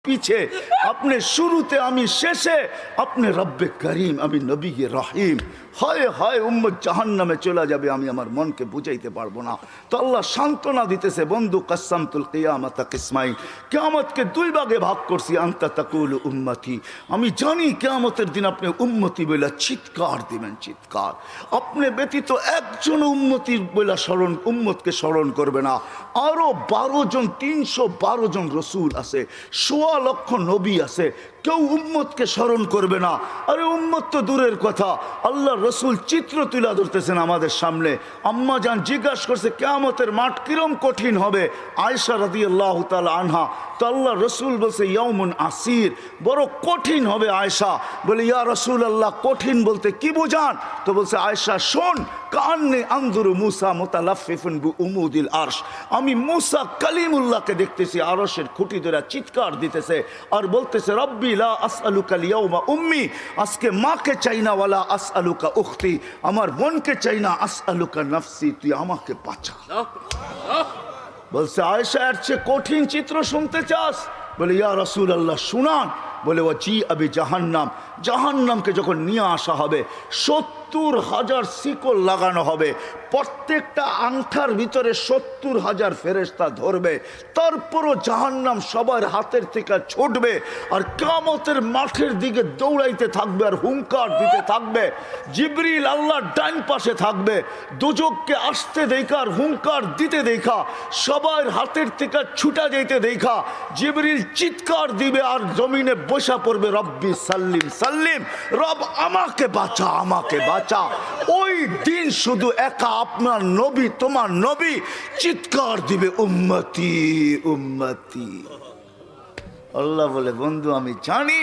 পিছে, আপনি শুরুতে আমি শেষে, আপনি রব্বে করিম আমি নবী রহিম। হয় হয় উম্মত জাহান্নামে চলে যাবে, আমি আমার মনকে বুঝাইতে পারবো না। তো আল্লাহ সান্ত্বনা দিতেছে, বন্ধু কাসসামতুল কিয়ামাতা কিসমাইন, কিয়ামতকে দুই ভাগে ভাগ করছি। আনতা তাকুলু উম্মতি, আমি জানি কিয়ামতের দিন আপনি উম্মতি বলে চিৎকার দিবেন, চিৎকার। আপনি ব্যতীত একজন উম্মতির বলে স্মরণ, উম্মতকে স্মরণ করবে না। আরো 12 জন, 312 জন রসুল আছে, 1.25 লক্ষ নবী আছে, কেউ উম্মতকে স্মরণ করবে না। আরে উম্মত তো দূরের কথা, আল্লাহ রসুল চিত্র তুলে ধরতেছেন আমাদের সামনে। আম্মা জান জিজ্ঞাসা করছে কিয়ামতের মাঠ কিরম কঠিন হবে, আয়েশা রাদিয়াল্লাহু তাআলা আনহা। তো আল্লাহ রসুল বলছে ইয়াউমুন আসির, বড় কঠিন হবে আয়েশা। বলে ইয়া রসুল আল্লাহ, কঠিন বলতে কি বুঝান? তো বলছে আয়েশা শোন, কান্নে আনজুরু মুসা মুতালাফফিফুন বিউমুদিল আরশ, আমি মুসা কালিমুল্লাহকে দেখতেছি আরশের খুঁটি ধরে চিৎকার দিতেছে আর বলতেছে রব্বি লা আসআলুকা আল-ইয়াওমা উম্মি, আজকে মাকে চাই না, ওয়ালা আসআলুকা উখতি, আমার বোনকে চাই না, আসআলুকা নাফসি, তুই আমাকে বাঁচা। বলছে আয়েশা এর চেয়ে কঠিন চিত্র শুনতে চাস? বলে ইয়া রাসূলুল্লাহ শুনান। বলে ও জি আবি জাহান্নাম, জাহান্নামকে যখন নিয়ে আসা হবে 70,000 শিকল লাগানো হবে, প্রত্যেকটা আংটার ভিতরে 70,000 ফেরেশতা ধরবে, তারপরও জাহান্নাম সবার হাতের থেকে ছুটবে আর কিয়ামতের মাঠের দিকে দৌড়াইতে থাকবে আর হুঙ্কার দিতে থাকবে। জিবরিল আল্লাহর ডান পাশে থাকবে, দুজককে আসতে দেখা আর হুঙ্কার দিতে দেখা, সবার হাতের থেকে ছুটা যেতে দেখা জিবরিল চিৎকার দিবে আর জমিনে বসা পড়বে, রব্বি সাল্লিম সাল্লিম, রব আমাকে বাঁচা, আমাকে বাঁচা। ওই দিন শুধু একা আপনার নবী, তোমার নবী চিৎকার দিবে উম্মতি উম্মতি। আল্লাহ বলে বন্ধু আমি জানি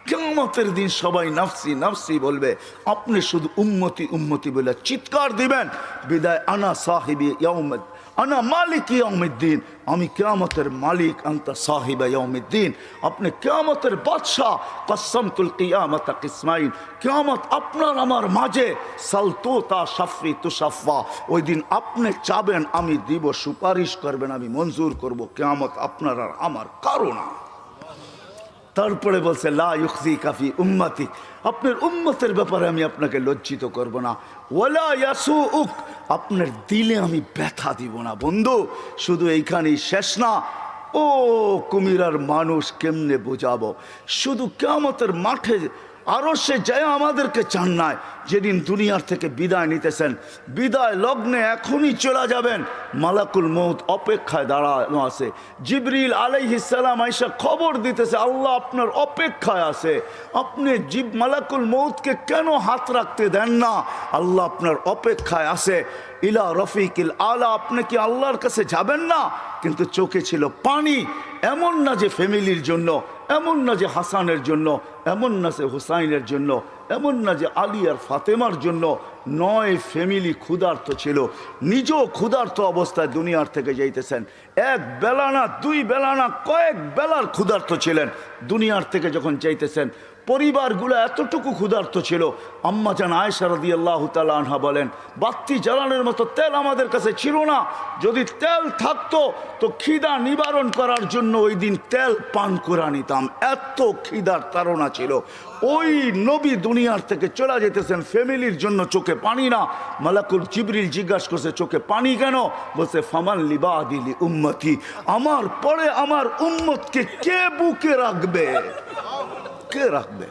কিয়ামতের দিন সবাই নাফসি নাফসি বলবে, আপনি শুধু উম্মতি উম্মতি বলে চিৎকার দিবেন। বিদায় আনা সাহিবি ইয়াউমিদ, আনা মালিক ইয়াউমিদ্দিন, আমি কিয়ামতের মালিক, আনতা সাহিবা ইয়াউমিদ্দিন, আপনি কিয়ামতের বাদশা। কাসসামতুল কিয়ামাতা কিসমাইন, কিয়ামত আপনার আমার মাঝে, সালতুতা শাফি তুশাফা, ওই দিন আপনি চাবেন আমি দিব, সুপারিশ করবেন আমি মঞ্জুর করব, কিয়ামত আপনার আর আমার কারো না। তারপরে বলছে লা ইউখজিকা ফি উম্মতি, আপনার উম্মতের ব্যাপারে আমি আপনাকে লজ্জিত করব না। ওয়ালা ইয়াসুউক, আপনার দিলে আমি ব্যথা দিব না। বন্ধু শুধু এইখানেই শেষ না, ও কুমিরার মানুষ কেমনে বোঝাবো, শুধু কিয়ামতের মাঠে আরো সে যায় আমাদেরকে চান নাই, যেদিন দুনিয়ার থেকে বিদায় নিতেছেন, বিদায় লগ্নে এখনই চলে যাবেন, মালাকুল মউত অপেক্ষায় দাঁড়ানো আছে। জিবরিল আলাইহিস সালাম আয়েশা খবর দিতেছে আল্লাহ আপনার অপেক্ষায় আছে, আপনি মালাকুল মউতকে কেন হাত রাখতে দেন না? আল্লাহ আপনার অপেক্ষায় আছে। ইলা রফিকিল আলা, আপনি কি আল্লাহর কাছে যাবেন না? কিন্তু চোখে ছিল পানি। এমন না যে ফ্যামিলির জন্য, এমন না যে হাসানের জন্য, এমন না যে হুসাইনের জন্য, এমন না যে আলী আর ফাতেমার জন্য, 9 ফ্যামিলি ক্ষুধার্ত ছিল, নিজেও ক্ষুধার্ত অবস্থায় দুনিয়ার থেকে যাইতেছেন। এক বেলা না, 2 বেলা না, কয়েক বেলার ক্ষুধার্ত ছিলেন। দুনিয়ার থেকে যখন যাইতেছেন পরিবারগুলো এতটুকু ক্ষুধার্ত ছিল। আম্মা জান আয়েশা রাদিয়াল্লাহু তাআলা আনহা বলেন বাতি জ্বালানোর মতো তেল আমাদের কাছে ছিল না, যদি তেল থাকতো তো খিদা নিবারণ করার জন্য ওই দিন তেল পান করে নিতাম, এত খিদার তাড়না ছিল। ওই নবী দুনিয়ার থেকে চলে যেতেছেন, ফ্যামিলির জন্য চোখে পানি না। মালাকুল জিবরিল জিজ্ঞাসা করছে চোখে পানি কেন? বলছে ফামান লিবাদিলি উম্মতি, আমার পরে আমার উম্মতকে কে বুকে রাখবে, কে রাখবে?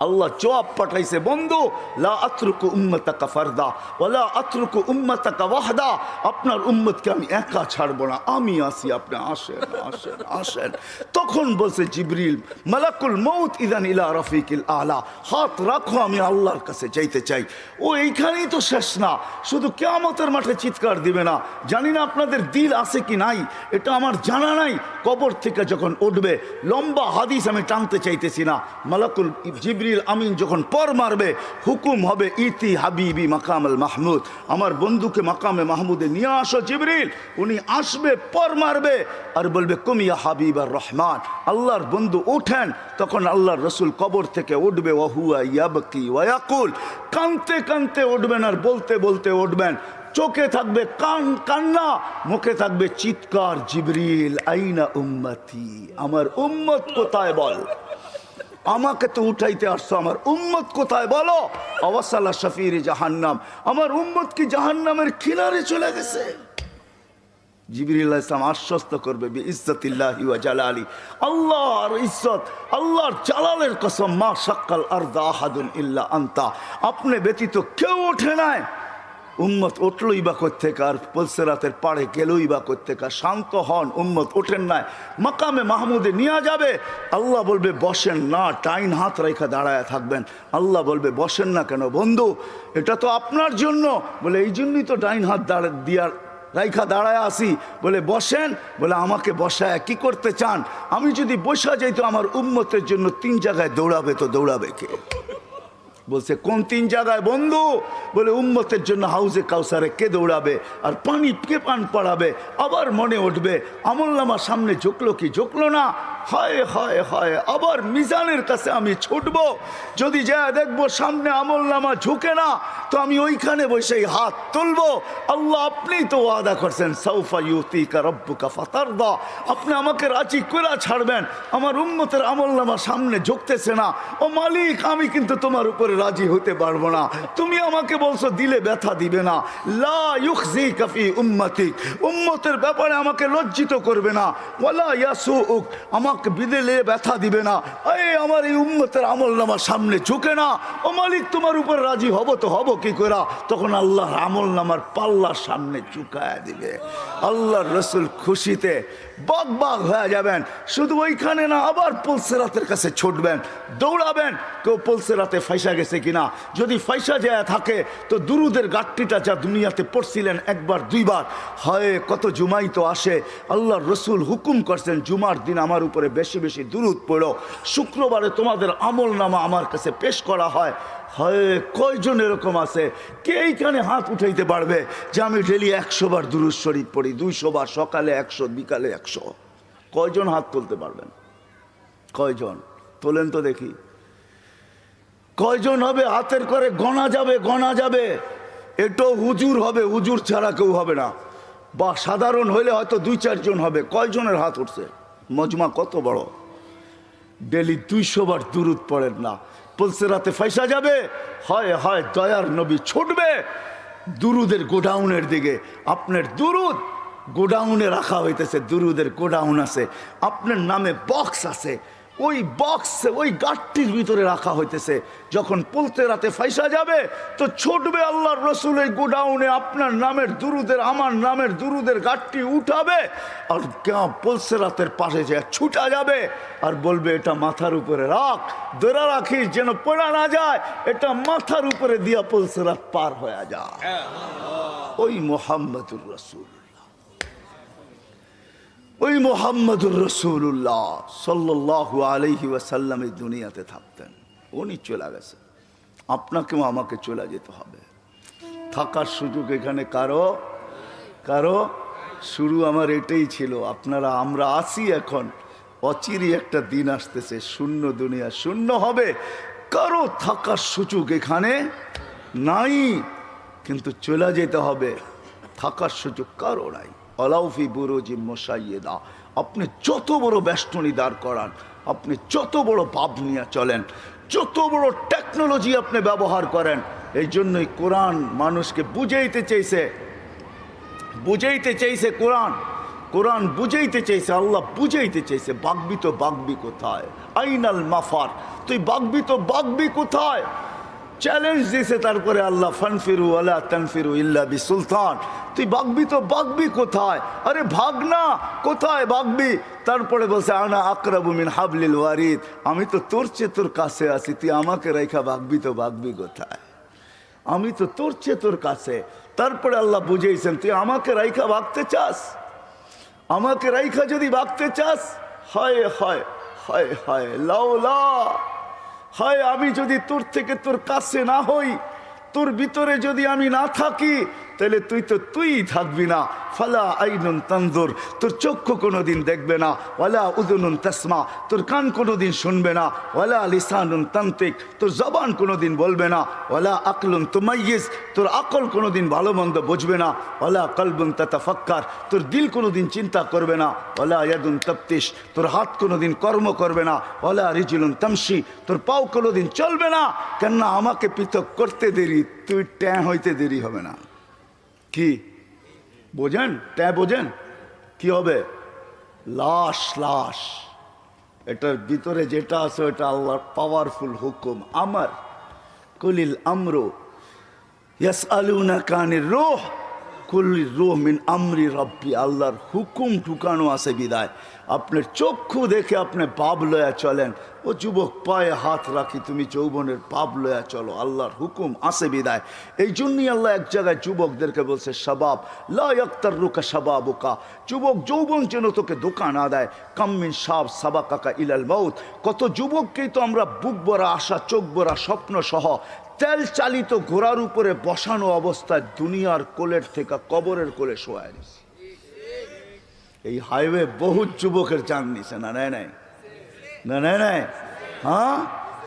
আল্লাহ জবাব পাঠাইছে বন্ধু লা আতরুকু উম্মাতাকা ফারদা ওয়ালা আতরুকু উম্মাতাকা ওয়াহদা, আপনার উম্মতকে আমি একা ছাড়বো না, আমি আসি, আপনি আসেন আসেন আসেন। তখন বলছে জিবরিল মালাকুল মউত ইদান ইলা রফিকিল আলা, হাত রাখো আমি আল্লাহর কাছে যাইতে চাই। ও এইখানেই তো শেষ না, শুধু কিয়ামতের মাঠে চিৎকার দিবে না। জানি না আপনাদের দিল আছে কি নাই, এটা আমার জানা নাই। কবর থেকে যখন উঠবে, লম্বা হাদিস আমি টানতে চাইতেছি না, মালাকুল জিবরিল আমিন যখন পর মারবে, হুকুম হবে ইতি হাবিবি মাকামুল মাহমুদ, আমার বন্ধুকে মাকামে মাহমুদে নিয়ে আসো। জিবরিল উনি আসবে, পর মারবে আর বলবে কুমিয়া হাবিব আর রহমান, আল্লাহর বন্ধু ওঠেন। তখন আল্লাহর রসুল কবর থেকে উঠবে, ওয়াহুয়া ইয়াবকি ওয়ায়াকুল, কানতে কানতে উঠবেন আর বলতে বলতে উঠবেন চোখে থাকবে কান্না, মুখে থাকবে চিৎকার, জিবরিল আইনা উম্মতি, আমার উম্মত কোথায় বল, আমাকে তো উঠাইতে আসছো, আমার উম্মত কোথায় বলো। আওয়াসালা শাফির জাহান্নাম, আমার উম্মত কি জাহান্নামের কিনারে চলে গেছে। জিবরিল আলাইহিস সালাম আশ্বস্ত করবে বিইজ্জাতিল্লাহি ওয়া জালালি, আল্লাহর ইজ্জত, আল্লাহর জালালের কসম, মা শাক্কাল আরদা আহাদুন ইল্লা আনতা, আপনি ব্যতীত কেউ ওঠে নাই। উম্মত উঠলই বা কোত্থেকে, আর পুলসিরাতের পাড়ে গেলই বা কোত্থেকে। শান্ত হন, উম্মত ওঠেন নাই, মাকামে মাহমুদে নিয়ে যাবে। আল্লাহ বলবে বসেন না, টাইন হাত রেখা দাঁড়ায় থাকবেন। আল্লাহ বলবে বসেন না কেন বন্ধু, এটা তো আপনার জন্য। বলে এই জন্যই তো ডাইন হাত দিয়ার রাইখা দাঁড়ায় আসি। বলে বসেন, বলে আমাকে বসায় কি করতে চান? আমি যদি বসা যাই তো আমার উম্মতের জন্য 3 জায়গায় দৌড়াবে, তো দৌড়াবে কে? বলছে কোন 3 জায়গায় বন্ধু? বলে উম্মতের জন্য হাউজে কাউসারে কে দৌড়াবে, আর পানি কে পান পড়াবে। আবার মনে উঠবে আমলনামা সামনে ঝুঁকলো কি ঝুঁকলো না, হায় হায় হায়, আবার মিজানের কাছে আমি ছুটবো, যদি যা দেখবো সামনে আমলনামা ঝুঁকে না, তো আমি ওইখানে বসেই হাত তুলবো। আল্লাহ আপনি তো ওয়াদা করছেন সাউফা ইউতিকা রাব্বুকা ফাতারদা, আপনি আমাকে রাজি করে ছাড়বেন। আমার উম্মতের আমলনামা সামনে ঝুঁকতেছে না, ও মালিক আমি কিন্তু তোমার উপরে রাজি হতে পারবো না। তুমি আমাকে বলছো দিলে ব্যথা দিবে না, লা ইউখজিকা ফি উম্মতিক, উম্মতের ব্যাপারে আমাকে লজ্জিত করবে না, ওয়ালা ইয়াসুউক, আমাকে বিদেলে ব্যথা দিবে না। এই আমার এই উম্মতের আমলনামার সামনে ঝুঁকে না, ও মালিক তোমার উপর রাজি হব তো হব কি করে? তখন আল্লাহর আমলনামার পাল্লার সামনে ঝুঁকায় দিবে। আল্লাহর রসুল খুশিতে বাগ বাগ হয়ে যাবেন। শুধু ওইখানে না, আবার পুলসিরাতের কাছে ছুটবেন, দৌড়াবেন, কেউ পুলসিরাতে ফাইসা গেছে কিনা। যদি ফাইসা যায় থাকে তো দুরুদের গাট্টিটা যা দুনিয়াতে পড়ছিলেন একবার 2 বার, হয় কত জুমাই তো আসে। আল্লাহর রসুল হুকুম করছেন জুমার দিন আমার উপরে বেশি বেশি দুরুদ পড়ো, শুক্রবারে তোমাদের আমলনামা আমার কাছে পেশ করা হয়। হয় কয়জন এরকম আছে কে এইখানে হাত উঠাইতে পারবে যে আমি ডেলি 100 বার দুরূদ শরীফ পড়ি, 200 বার, সকালে 100, বিকালে 100? কয়জন হাত তুলতে পারবেন? কয়জন তোলেন তো দেখি, কয়জন হবে? হাতের করে গণা যাবে, গণা যাবে। এটাও হুজুর হবে, হুজুর ছাড়া কেউ হবে না, বা সাধারণ হইলে হয়তো 2-4 জন হবে। কয়জনের হাত উঠছে? মজমা কত বড়, ডেলি 200 বার দুরূদ পড়েন না, পুলসিরাতে ফাইসা যাবে। হয় হয় দয়ার নবী ছুটবে দুরুদের গোডাউনের দিকে। আপনার দুরুদ গোডাউনে রাখা হইতেছে, দুরুদের গোডাউন আছে, আপনার নামে বক্স আছে, ওই বক্সে ওই গাটটির ভিতরে রাখা হইতেছে। যখন পুলসিরাতে ফাইসা যাবে তো ছুটবে আল্লাহর রসুল এই গোডাউনে, আপনার নামের দুরুদের, আমার নামের দুরুদের গাটটি উঠাবে, আর পুলসিরাতের পাশে যে ছুটা যাবে আর বলবে এটা মাথার উপরে রাখ, ধরে রাখিস যেন পড়া না যায়, এটা মাথার উপরে দিয়া পুলসিরাত পার হয়ে যায়। ওই মুহাম্মদুর রাসূল, ওই মুহাম্মদুর রাসূলুল্লাহ সাল্লাল্লাহু আলাইহি ওয়াসাল্লাম এই দুনিয়াতে থাকতেন, উনি চলে গেছে, আপনাকেও আমাকে চলে যেতে হবে। থাকার সুযোগ এখানে কারো কারো শুরু আমার এটাই ছিল। আপনারা আমরা আসি এখন, অচিরে একটা দিন আসতেছে শূন্য দুনিয়া শূন্য হবে, কারো থাকার সুযোগ এখানে নাই, কিন্তু চলে যেতে হবে, থাকার সুযোগ কারো নাই। আলাউফি বুরুজি মুশাইয়্যিদা, আপনি যত বড় বেষ্টনী দাঁড় করান, আপনি যত বড় ভাব নিয়ে চলেন, যত বড় টেকনোলজি আপনি ব্যবহার করেন, এই জন্যই কোরআন মানুষকে বুঝাইতে চাইছে, কোরআন বুঝাইতে চাইছে, আল্লাহ বুঝাইতে চাইছে। বাগবি তো বাগবি কোথায়, আইনাল মাফার, তুই বাগবি তো বাগবি কোথায়? চ্যালেঞ্জ দিয়েছে তারপরে আল্লাহ, ফানফিরু ওয়ালা তানফিরু ইল্লা বিসুলতান, তুই বাগবি তো বাগবি কোথায়? আরে ভাগ না, কোথায় বাগবি? তারপরে বলছে আনা আকরাবু মিন হাবলিল ওয়ারিদ, আমি তো তোর চেয়ে তোর কাছে আছি, তুই আমাকে রেখা বাগবি তো বাগবি কোথায়? আমি তো তোর চেয়ে তোর কাছে। তারপরে আল্লাহ বুঝেছেন তুই আমাকে রাইখা ভাগতে চাস, আমাকে রাইখা যদি ভাগতে চাস, হায় হায় হায় হায় লাউলা, হায় আমি যদি তোর থেকে তোর কাছে না হই, তোর ভিতরে যদি আমি না থাকি, তাহলে তুই তো তুই থাকবি না। ফালা আইনুন তানজুর, তোর চক্ষু কোনোদিন দেখবে না। ওয়ালা উযুনুন তাসমা, তোর কান কোনোদিন শুনবে না। ওয়ালা লিসানুন তানতিক, তোর জবান কোনোদিন বলবে না। ওয়ালা আকলুন তুমাইয়িজ, তোর আকল কোনোদিন ভালো মন্দ বুঝবে না। ওয়ালা কলবুন তাতাফাক্কার, তোর দিল কোনোদিন চিন্তা করবে না। ওয়ালা ইয়াদুন তাফতিশ, তোর হাত কোনোদিন কর্ম করবে না। ওয়ালা রিজলুন তামশি, তোর পাও কোনোদিন চলবে না। কেননা আমাকে পৃথক করতে দেরি, তুই ট্যাঁ হইতে দেরি হবে না। কি বোঝেন? ট্যাঁ বোঝেন? কি হবে? লাশ, লাশ। এটার ভিতরে যেটা আছে ওটা আল্লাহর পাওয়ারফুল হুকুম। আমার কুলিল আমরু ইয়াসআলুনাকা আনির রূহ কুলির রূহ মিন আমরি রাব্বি, আল্লাহর হুকুম ঢুকানো আছে বিদায় আপনার চক্ষু দেখে আপনি পাপ লয়া চলেন। ও যুবক, পায়ে হাত রাখি, তুমি যৌবনের পাপ লয়া চলো, আল্লাহর হুকুম আছে বিদায়। এই জন্যই আল্লাহ এক জায়গায় যুবকদেরকে বলছে, শাবাব লা ইয়াক্তাররুকা শাবাবুকা, যুবক যৌবন যেন তোকে ধোঁকা না দেয়। কাম্মিন শাব সাবাকাকা ইলাল মাউত, কত যুবককেই তো আমরা বুক ভরা আশা, চোখ ভরা স্বপ্ন সহ তেল চালিত ঘোড়ার উপরে বসানো অবস্থায় দুনিয়ার কোলের থেকে কবরের কোলে শোয়ায় দিছি। এই হাইওয়ে বহুত যুবকের জান নিছে না, নেয় নাই? না নেয় নাই? হ্যাঁ,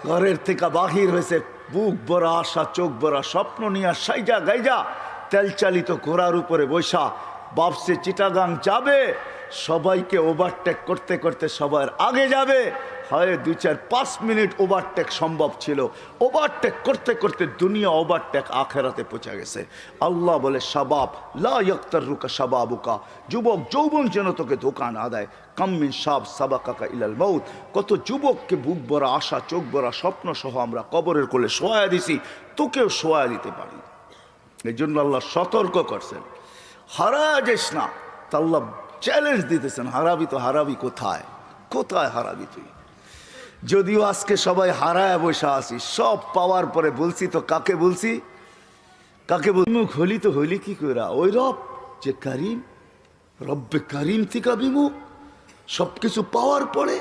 ঘরের থেকে বাহির হয়েছে বুক ভরা আশা, চোখ ভরা স্বপ্ন নিয়ে সাইজা গাইজা তেল চালিত ঘোড়ার উপরে বৈশা বাপসে চিটাগাং যাবে। সবাইকে ওভারটেক করতে করতে সবার আগে যাবে। হয় 2-4-5 মিনিট ওভারটেক সম্ভব ছিল, ওভারটেক করতে করতে দুনিয়া ওভারটেক আখেরাতে পৌঁছে গেছে। আল্লাহ বলে, শাবাব লা ইয়াক্তাররুকা শাবাবুকা, যুবক যৌবন যেন তোকে ধোঁকা না দেয়। কাম্মিন শাব সাবাকাকা ইলাল মাউত, কত যুবককে বুক ভরা আশা, চোখ ভরা স্বপ্ন সহ আমরা কবরের কোলে শোয়া দিছি, তোকেও শোয়া দিতে পারি। এই জন্য আল্লাহ সতর্ক করছেন, হারা যাস না। তা আল্লাহ চ্যালেঞ্জ দিতেছেন, হারাবি তো হারাবি কোথায়? কোথায় হারাবি তুই? যদিও আজকে সবাই হারায় বসে আসি, সব পাওয়ার পরে বলছি তো কাকে বলছি? কাকে বিমুখ হলি তো হইলি কি কইরা? ওই রব যে করিম, রব্বে করিম থেকে বিমুখ, সব কিছু পাওয়ার পরে।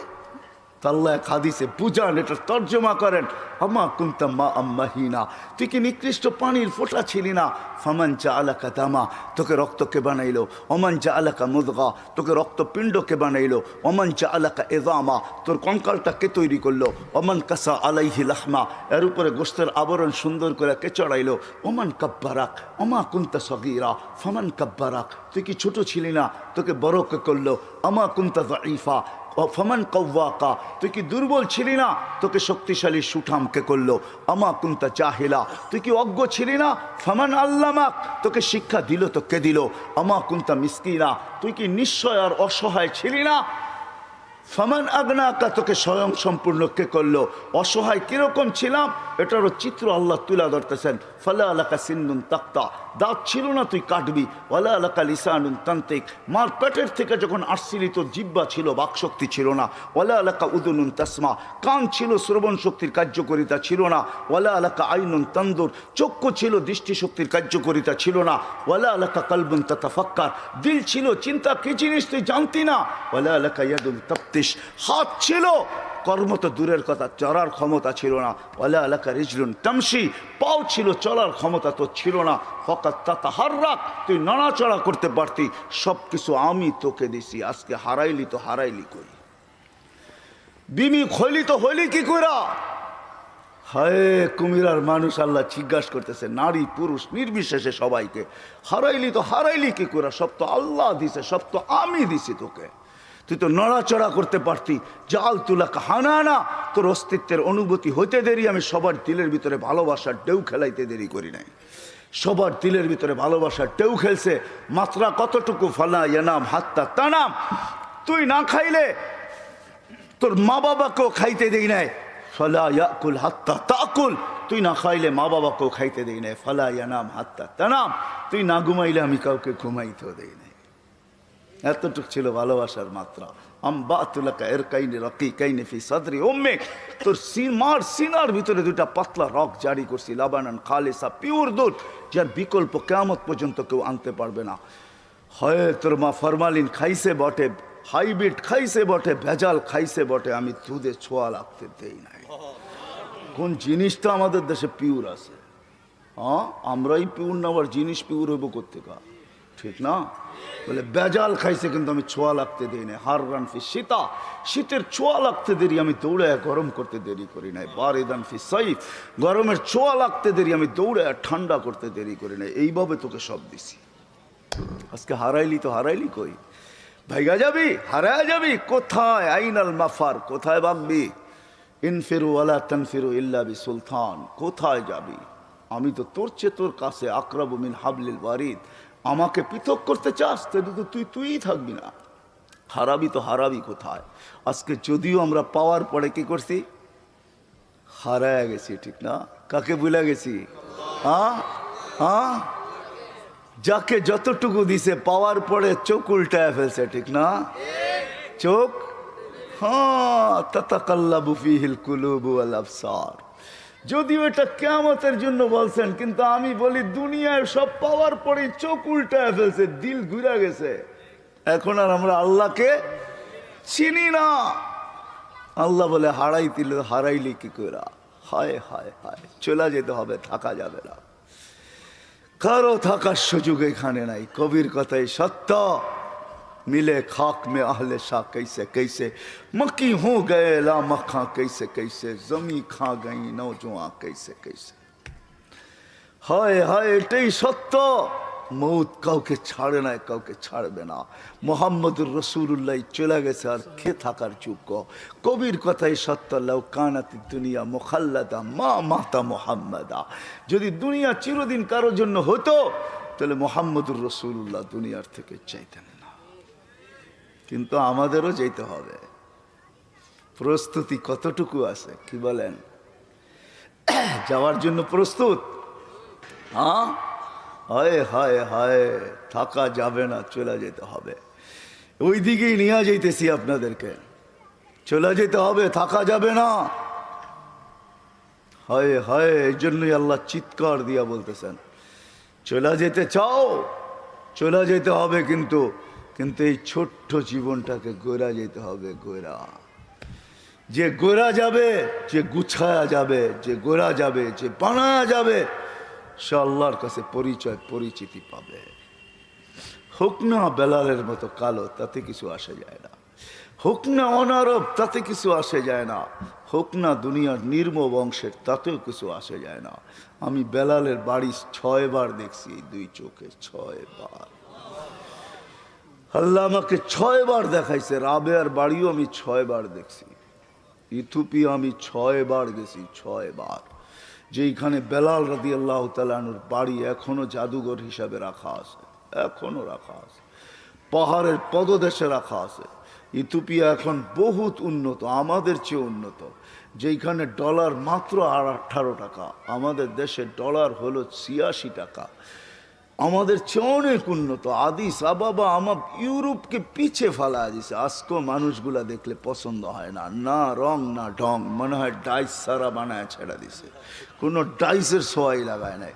আল্লাহ এক হাদিসে বুঝান, এটা তর্জমা করেন, আমা কুনতা মা আম্মাহিনা, তুই কি নিকৃষ্ট পানির ফোঁটা ছিলি না? ফামান জাআলাকা দামা, তোকে রক্তকে বানাইলো। ওমান জাআলাকা মুদগা, তোকে রক্তপিণ্ডকে বানাইলো। ওমান জাআলাকা ইযামা, তোর কঙ্কালটাকে তৈরি করলো। ওমান কাসা আলাইহি লাহমা, এর উপরে গোশতের আবরণ সুন্দর করে কে চড়াইলো। ওমান কাব্বারাক আমা কুনতা সগীরা ফামান কাব্বারাক, তুই কি ছোট ছিলি না? তোকে বড়কে করলো। আমা কুনতা যাঈফা ফমান কওয়াকা, তুই কি দুর্বল ছিলি না? তোকে শক্তিশালী সুঠামকে করলো। আমা কুনতা জাহিলা, তুই কি অজ্ঞ ছিলি না? ফমান আল্লামাক, তোকে শিক্ষা দিল তো কে দিল? আমা কুনতা মিসকিনা, তুই কি নিশ্চয় আর অসহায় ছিলি না? ফমান আগনাকা, তোকে স্বয়ং সম্পূর্ণ কে করলো? অসহায় কিরকম ছিলাম এটারও চিত্র আল্লাহ তুলা ধরতেছেন। ফালা আলাকা সিন্নুন তাক্তা, দাঁত ছিল না তুই কাটবি। ওয়ালা আলাকা লিসানুন তান্তিক, মার পেটের থেকে যখন আসছিলি তোর জিহ্বা ছিল, বাকশক্তি ছিল না। ওয়ালা আলাকা উদুনুন তাসমা, কান ছিল, শ্রবণ শক্তির কার্যকরিতা ছিল না। ওয়ালা আলাকা আইনুন তানদুর, চক্ষু ছিল, দৃষ্টিশক্তির কার্যকরিতা ছিল না। ওয়ালা আলাকা কলবুন তাতাফাক্কার, দিল ছিল, চিন্তা কি জিনিস তুই জানতি না। ওয়ালা আলাকা ইয়াদুন তাফতিশ, হাত ছিল, কর্ম তো দূরের কথা, চলার ক্ষমতা ছিল না। ওয়ালা আলাকা রিজলুন তামশি, পাও ছিল, চলার ক্ষমতা তো ছিল না। ফাকাত তাতাহাররাক, তুই নড়াচড়া করতে পারতি। সব কিছু আমি তোকে দিছি, আজকে হারাইলি তো হারাইলি কই? বিমি হইলি তো হইলি কি কইরা? হায় কুমিরার মানুষ আল্লাহ জিজ্ঞাসা করতেছে, নারী পুরুষ নির্বিশেষে সবাইকে, হারাইলি তো হারাইলি কি কইরা? সব তো আল্লাহ দিছে, সব তো আমি দিছি তোকে। তুই তো নড়াচড়া করতে পারতি। জাল তুলাকা হানানা, তোর অস্তিত্বের অনুভূতি হইতে দেরি আমি সবার দিলের ভিতরে ভালোবাসার ঢেউ খেলাইতে দেরি করি নাই। সবার দিলের ভিতরে ভালোবাসার ঢেউ খেলছে। মাত্রা কতটুকু? ফালা ইয়ানাম হাত্তা তানাম, তুই না খাইলে তোর মা বাবাকেও খাইতে দেই নাই। ফালা ইয়াকুল হাত্তা তাকুল, তুই না খাইলে মা বাবাকেও খাইতে দেই নাই। ফালা ইয়ানাম হাত্তা তানাম, তুই না ঘুমাইলে আমি কাউকে ঘুমাইতেও দেই নাই। এতটুক ছিল ভালোবাসার মাত্রা। আম্বাতুলাকা এরকাইনি রাকিকাইনি ফি সাদরি উম্মিক, তোর মার সিনার ভিতরে দুইটা পাতলা রক জারি করছি, লাবানান খালিসা, পিওর দুধ, যার বিকল্প কিয়ামত পর্যন্ত কেউ আনতে পারবে না। হয় তোর মা ফরমালিন খাইছে বটে, হাইব্রিড খাইছে বটে, ভেজাল খাইছে বটে, আমি দুধে ছোঁয়া লাগতে দেই নাই। কোন জিনিসটা আমাদের দেশে পিওর আছে? হ্যাঁ, আমরাই পিউর না, আবার জিনিস পিউর হইব কোথেকা, ঠিক না? বলে বেজাল খাইছে কিন্তু আমি ছোঁয়া লাগতে দিই নাই। হার রানফি শীতা, শীতের ছোঁয়া লাগতে দেরি আমি দৌড়ে গরম করতে দেরি করি নাই। বারিদান ফি সাইফ, গরমের ছোঁয়া লাগতে দেরি আমি দৌড়ে ঠান্ডা করতে দেরি করি নাই। এইভাবে তোকে সব দিছি। আজকে হারাইলি তো হারাইলি কই? ভাইগা যাবি, হারায় যাবি কোথায়? আইনাল মাফার, কোথায় ভাগবি? ইনফিরু ওয়ালা তানফিরু ইল্লা বিসুলতান, কোথায় যাবি? আমি তো তোর চেয়ে তোর কাছে আকরাবু মিন হাবলিল ওয়ারিদ। আমাকে পৃথক করতে চাস তাহলে তো তুইই থাকবি না। হারাবি তো হারাবি কোথায়? আজকে যদিও আমরা পাওয়ার পরে কি করছি, হারায় গেছি, ঠিক না? কাকে ভুলে গেছি? হ্যাঁ হ্যাঁ, যাকে যতটুকু দিছে পাওয়ার পরে চোখ উল্টায় ফেলছে, ঠিক না? চোখ, হ্যাঁ, তাতাকাল্লাবু ফিহিল কুলুবু ওয়াল আবসার। যদিও এটা কিয়ামতের জন্য বলছেন, কিন্তু আমি বলি দুনিয়ায় সব পাওয়ার পরে চোখ উল্টায় ফেলছে, দিল ঘুরে গেছে। এখন আর আমরা আল্লাহকে চিনি না। আল্লাহ বলে হারাইলি কি করে? হায় হায় হায়, চলে যেতে হবে, থাকা যাবে না। কারো থাকার সুযোগ এখানে নাই। কবির কথাই সত্য, मिले खाक में आहले शाह कैसे कैसे, मक्की हो गए ला मक्खा कैसे कैसे, जमी खा गई नौजुआ कैसे कैसे। हाय हाय, এটাই সত্য। মৌত কাউকে ছাড়ে না, কাউকে ছাড়বে না। মুহাম্মদুর রাসূলুল্লাহ চলে গেছে, আর কে থাকার যোগ্য? কবির কথাই সত্য, লাউ কানাতি দুনিয়া মুখাল্লাদা মা মাতা মুহাম্মাদা। যদি দুনিয়া চিরদিন কারোর জন্য হতো তাহলে মুহাম্মদুর রাসূলুল্লাহ দুনিয়ার থেকে চাইতেন না। কিন্তু আমাদেরও যেতে হবে। প্রস্তুতি কতটুকু আছে কি বলেন? যাওয়ার জন্য প্রস্তুত? হ্যাঁ, হায় হায় হায়, থাকা যাবে না, চলে যেতে হবে। ওই দিকেই নিয়ে যাইতেছি আপনাদেরকে, চলে যেতে হবে, থাকা যাবে না। হায় হায়, এই জন্যই আল্লাহ চিৎকার দিয়া বলতেছেন, চলে যেতে চাও, চলে যেতে হবে, কিন্তু কিন্তু এই ছোট্ট জীবনটাকে গোরা যেতে হবে। গোরা, যে গোরা যাবে, যে গুছায়া যাবে, যে গোরা যাবে, যে বানায়া যাবে, সে আল্লাহর কাছে পরিচয় পরিচিতি পাবে। হোক না বেলালের মতো কালো, তাতে কিছু আসে যায় না। হোক না অনারব, তাতে কিছু আসে যায় না। হোক না দুনিয়ার নির্ম বংশের, তাতেও কিছু আসে যায় না। আমি বেলালের বাড়ি 6 বার দেখছি, এই 2 চোখে 6 বার। আল্লাহ আমাকে 6 বার দেখাইছে। রাবেয়ার বাড়িও আমি 6 বার দেখছি। ইথিওপিয়া আমি 6 বার গেছি, 6 বার। যেইখানে বেলাল রাদিয়াল্লাহু তাআলা আনহুর বাড়ি এখনো জাদুঘর হিসাবে রাখা আছে, এখনো রাখা আছে, পাহাড়ের পদদেশে রাখা আছে। ইথিওপিয়া এখন বহুত উন্নত, আমাদের চেয়ে উন্নত। যেইখানে ডলার মাত্র 18 টাকা, আমাদের দেশে ডলার হলো 86 টাকা। আমাদের চেয়ে অনেক উন্নত। আদিস আবাবা আমার ইউরোপকে পিছে ফেলা দিছে। আজকেও মানুষগুলা দেখলে পছন্দ হয় না, না রং না ঢং, মনে হয় ডাইস সারা বানায় ছেড়া দিছে, কোনো ডাইসের সোয়াই লাগায় নাই।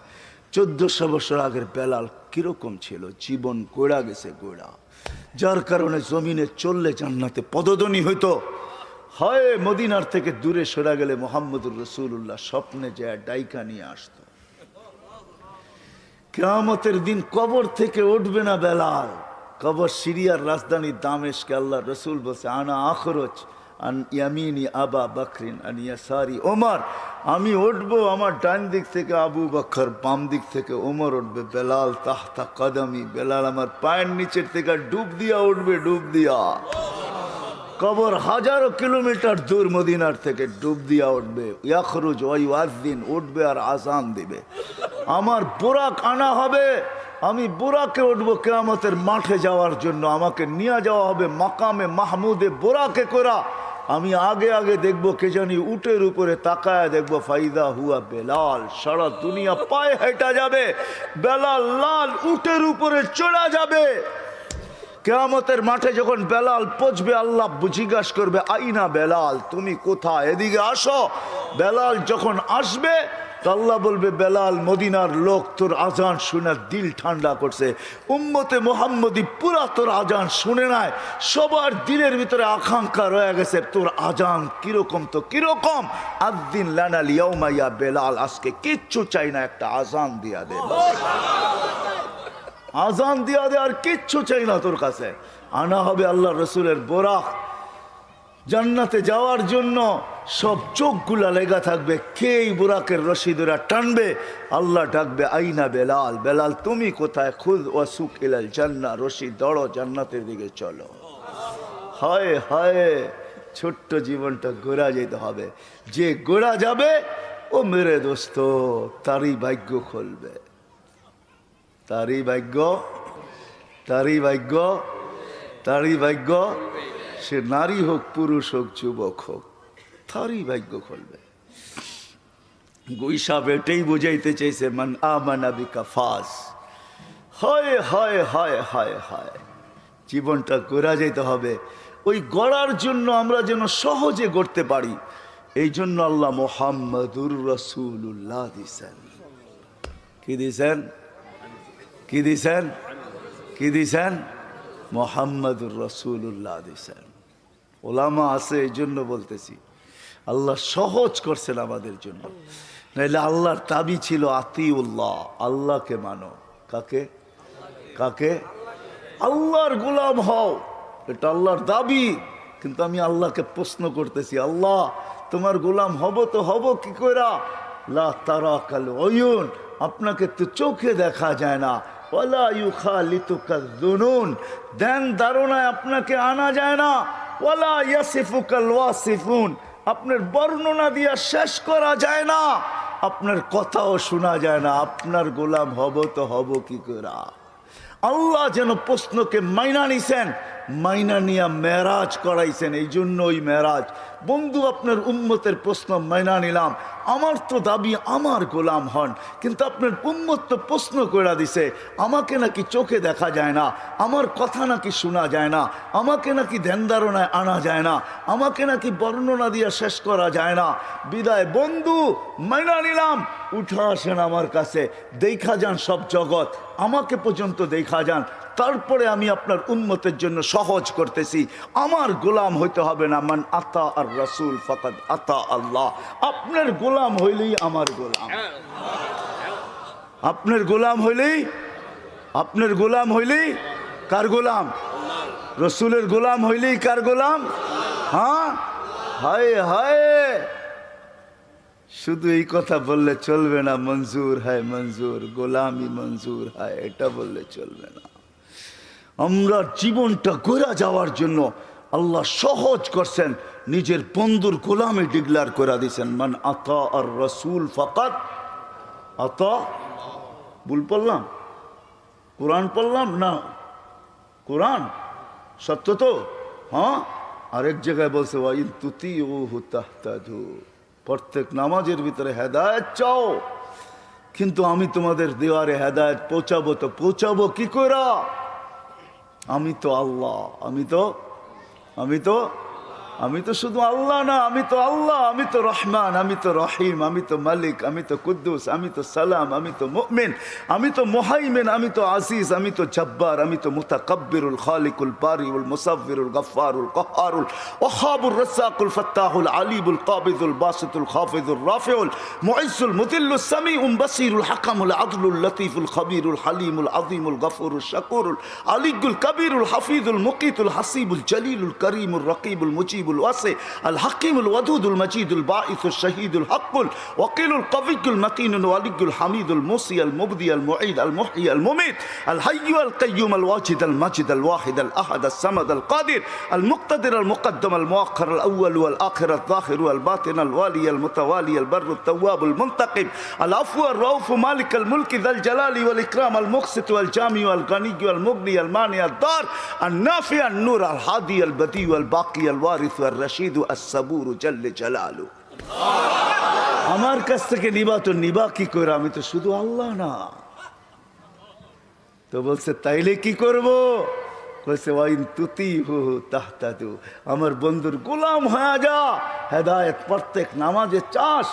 1400 বছর আগের বেলাল কিরকম ছিল? জীবন গোড়া গেছে, গোড়া। যার কারণে জমিনে চললে জান্নাতে পদধ্বনি হইতো। হয় মদিনার থেকে দূরে সরে গেলে মুহাম্মদুর রাসূলুল্লাহ স্বপ্নে যায় ডাইকা নিয়ে আসতো। কিয়ামতের দিন কবর থেকে উঠবে না বেলাল। কবর সিরিয়ার রাজধানী দামেশকে। আল্লাহ রসুল বলছে, আনা আখরজ আন ইয়ামিনি আবা বকরিন আন ইয়াসারি ওমর। আমি উঠবো, আমার ডান দিক থেকে আবু বকর, বাম দিক থেকে ওমর উঠবে। বেলাল তাহতা কদমি, বেলাল আমার পায়ের নিচের থেকে ডুব দিয়া উঠবে, ডুব দিয়া। কবর হাজারো কিলোমিটার দূর মদিনার থেকে, ডুব দিয়া উঠবে। ইয়াখরুজ ওয়া ইউআযিন, উঠবে আর আযান দিবে। আমার বুরাক আনা হবে, আমি বুরাকে উঠবো কিয়ামতের মাঠে যাওয়ার জন্য। আমাকে নিয়ে যাওয়া হবে মাকামে মাহমুদে বুরাকে করা। আমি আগে আগে দেখবো, কে জানি উটের উপরে তাকায় দেখবো, ফাইদা হুয়া বেলাল। সারা দুনিয়া পায়ে হেঁটা যাবে, বেলাল লাল উটের উপরে চড়া যাবে। কিয়ামতের মাঠে যখন বেলাল পৌঁছবে, আল্লাহ জিজ্ঞাসা করবে, আইনা বেলাল, তুমি কোথায়? এদিকে আসো। বেলাল যখন আসবে, তো আল্লাহ বলবে বেলাল মদিনার লোক তোর আজান শুনে দিল ঠান্ডা করছে, উম্মতে মুহাম্মদী পুরা তোর আজান শুনে নাই, সবার দিলের ভিতরে আকাঙ্ক্ষা রয়ে গেছে তোর আজান কিরকম, তো কিরকম, আদ্দিন লানাল ইয়াউমা ইয়া বেলাল, আজকে কিচ্ছু চাই না, একটা আজান দিয়া দে, আজান দিয়া দে, আর কিচ্ছু চাই না তোর কাছে। আনা হবে আল্লাহ রসুলের বোরাক, জান্নাতে যাওয়ার জন্য সব চোখগুলা লেগা থাকবে, কেই বুরাকের রশি ধরে টানবে, আল্লাহ ডাকবে আইনা বেলাল, বেলাল তুমি কোথায়, খুদ ওয়াসুক ইলাল জান্নাহ, রশি দড়ো জান্নাতের দিকে চলো। হায় হায়, ছোট্ট জীবনটা গোড়া যেতে হবে, যে গোড়া যাবে ও মেরে দোস্ত তারই ভাগ্য খুলবে, তারই ভাগ্য, তারই ভাগ্য, তারই ভাগ্য, সে নারী হোক পুরুষ হোক যুবক হোক, তারই ভাগ্য খুলবে। গুইসাব এটাই বুঝাইতে চাইছে, মান আমানা বিকা ফাজ। হায় হায় হায় হায় হায়, জীবনটা গড়া যেতে হবে, ওই গড়ার জন্য আমরা যেন সহজে গড়তে পারি, এই জন্য আল্লাহ মুহাম্মাদুর রাসূলুল্লাহ দিছেন। কি দিছেন, কি দিছেন, কি দিছেন, মুহাম্মাদুর রাসূলুল্লাহ দিছেন। ওলামা আছে এই জন্য বলতেছি, আল্লাহ সহজ করছেন আমাদের জন্য, নাইলে আল্লাহর দাবি ছিল আতিউল্লাহ, আল্লাহকে মানো। কাকে, কাকে, আল্লাহর গোলাম হও, এটা আল্লাহর দাবি। কিন্তু আমি আল্লাহকে প্রশ্ন করতেছি, আল্লাহ তোমার গোলাম হব তো হব কি কইরা, লা তারাকাল উয়ুন, আপনাকে তো চোখে দেখা যায় না, ওয়ালা ইউখালিতুকা যুনুন, ধ্যান ধারণায় আপনাকে আনা যায় না, ওয়ালা ইয়াসিফুকাল ওয়াসিফুন, আপনার বর্ণনা দিয়া শেষ করা যায় না, আপনার কথাও শোনা যায় না, আপনার গোলাম হব তো হব কি কইরা। আল্লাহ যেন প্রশ্নকে মাইনা নিছেন, মাইনা নিয়া মেরাজ করাইছেন, এই জন্য ওই মেরাজ। বন্ধু আপনার উম্মতের প্রশ্ন মাইনা নিলাম, আমার তো দাবি আমার গোলাম হন, কিন্তু আপনার উম্মত তো প্রশ্ন করে দিছে, আমাকে নাকি চোখে দেখা যায় না, আমার কথা নাকি শোনা যায় না, আমাকে নাকি ধ্যান ধারণায় আনা যায় না, আমাকে নাকি বর্ণনা দিয়ে শেষ করা যায় না, বিদায় বন্ধু মাইনা নিলাম, উঠে আসেন আমার কাছে, দেখা যান সব জগৎ, আমাকে পর্যন্ত দেখা যান, তারপরে আমি আপনার উম্মতের জন্য সহজ করতেছি, আমার গোলাম হইতে হবে না। মান আতা আর রাসূল ফাকাদ আতা আল্লাহ, আপনার গোলাম হইলেই আমার গোলাম, আপনার গোলাম হইলেই, আপনার গোলাম হইলেই কার গোলাম, রসুলের গোলাম হইলেই কার গোলাম। হ্যাঁ, হায় হায়, শুধু এই কথা বললে চলবে না, মঞ্জুর হয় মঞ্জুর, গোলামি মঞ্জুর হয়, এটা বললে চলবে না। আমরা জীবনটা গড়া যাওয়ার জন্য আল্লাহ সহজ করছেন, নিজের বন্ধুর গোলামে ডিক্লার করে দিয়েছেন, মান আতা আর রাসূল ফাকাদ আতা। ভুল পড়লাম, কোরআন পড়লাম না, কোরআন সত্য তো। হ্যাঁ, আরেক জায়গায় বলছে ওয়াইন তুতিউহু তাহতাদু, প্রত্যেক নামাজের ভিতরে হেদায়েত চাও, কিন্তু আমি তোমাদের দেওয়ারে হেদায়েত পৌঁছাবো, তো পৌঁছাবো কি করে, আমি তো আল্লাহ, আমি তো শুধু আল্লাহ না, আমি তো আল্লাহ, আমি তো রহমান, আমি তো রহিম, আমি তো মালিক, আমি তো কুদ্দুস, আমি তো সালাম, আমি তো মুমিন, আমি তো মুহাইমিন, আমি তো আজিজ, আমি তো জব্বার, আমি তো মুতাকাব্বিরুল খালিকুল বারিউল মুসাব্বিরুল গফফারুল কহ্হারুল ওয়াহাবুর রাজ্জাকুল ফাত্তাহুল আলিমুল কাবিদুল বাসিতুল খাফিজুর রাফিউল মুইজ্জুল মুদিল্লুস সামিউল বাসিরুল হাকামুল আদলুল লতীফুল খবীরুল হালিমুল আযীমুল গফুরুল শাকুরুল আলিয়ুল কবীরুল হাফিজুল মুকিতুল হাসিবুল জলিলুল করিমুল রকিবুল মুজিব الواسع الحكيم الودود المجيد الباعث الشهيد الحق الوكيل القوي المتين الولي الحميد الموصي المبدي المعيد المحيي المميت الحي القيوم الواجد المجيد الواحد الأحد الصمد القادر المقتدر المقدم المؤخر الأول والآخر الظاهر والباطن الوالي المتوالي البر التواب المنتقم العفو الرؤوف مالك الملك ذا الجلال والإكرام المقسط والجامع والغني والمغني المانع الضار النافع النور الهادي البديع الباقي الوارث الرشيد الصبور جل جلاله। আমার কাছ থেকে নিবা তো নিবা কি করে, আমি তো শুধু আল্লাহ না। তো বলছে তাইলে কি করব, বলছে ওয়াইন তুতিহু তাহতাদু, আমার বন্ধুর গোলাম হয়ে যা, হেদায়েত প্রত্যেক নামাজে চাস,